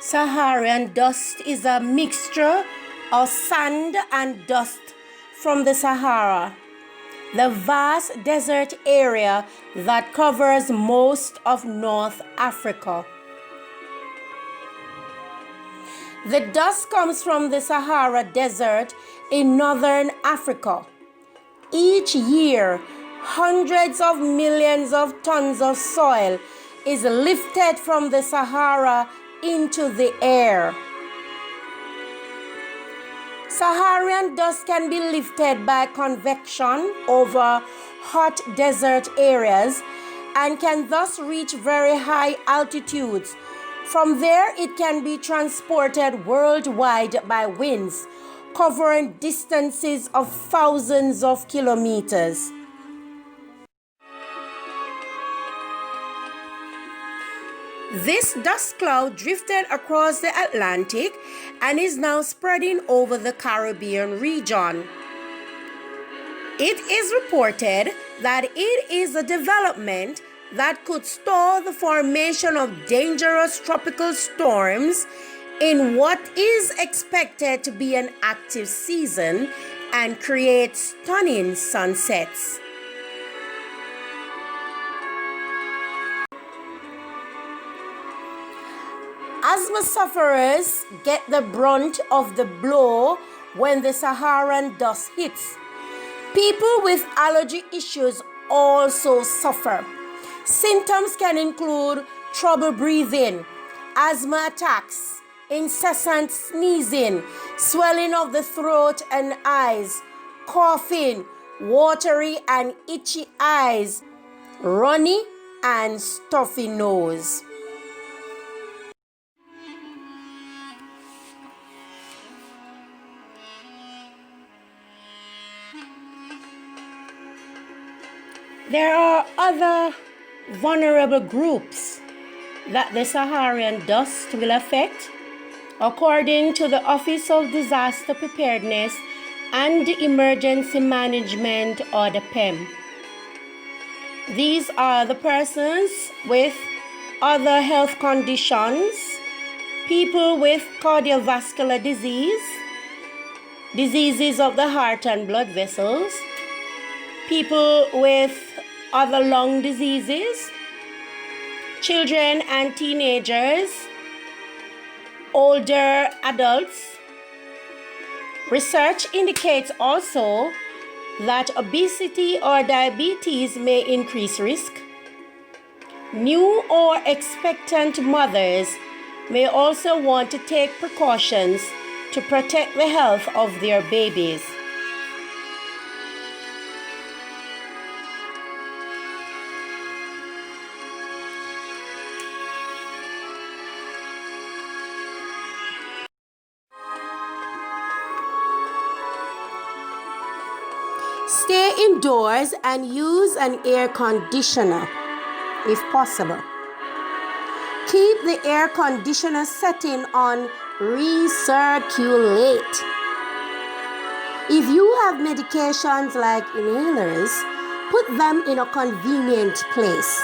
Saharan dust is a mixture of sand and dust from the Sahara, the vast desert area that covers most of North Africa. The dust comes from the Sahara Desert in northern Africa. Each year, hundreds of millions of tons of soil is lifted from the Sahara into the air. Saharan dust can be lifted by convection over hot desert areas and can thus reach very high altitudes. From there, it can be transported worldwide by winds, covering distances of thousands of kilometers. This dust cloud drifted across the Atlantic and is now spreading over the Caribbean region. It is reported that it is a development that could stall the formation of dangerous tropical storms in what is expected to be an active season and create stunning sunsets. Asthma sufferers get the brunt of the blow when the Saharan dust hits. People with allergy issues also suffer. Symptoms can include trouble breathing, asthma attacks, incessant sneezing, swelling of the throat and eyes, coughing, watery and itchy eyes, runny and stuffy nose. There are other vulnerable groups that the Saharan dust will affect, according to the Office of Disaster Preparedness and Emergency Management, or the PEM. These are the persons with other health conditions, people with cardiovascular disease, diseases of the heart and blood vessels, people with other lung diseases, children and teenagers, older adults. Research indicates also that obesity or diabetes may increase risk. New or expectant mothers may also want to take precautions to protect the health of their babies. Stay indoors and use an air conditioner if possible. Keep the air conditioner setting on recirculate. If you have medications like inhalers, put them in a convenient place.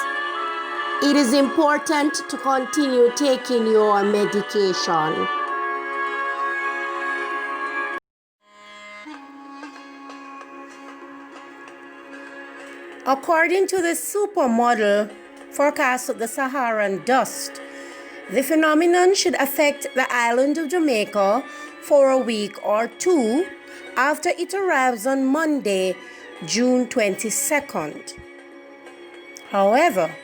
It is important to continue taking your medication. According to the supermodel forecast of the Saharan dust, the phenomenon should affect the island of Jamaica for a week or two after it arrives on Monday, June 22nd. However,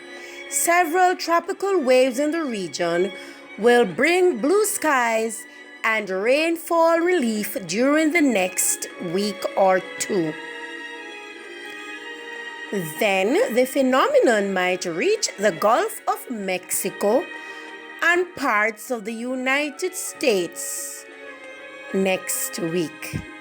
several tropical waves in the region will bring blue skies and rainfall relief during the next week or two. Then the phenomenon might reach the Gulf of Mexico and parts of the United States next week.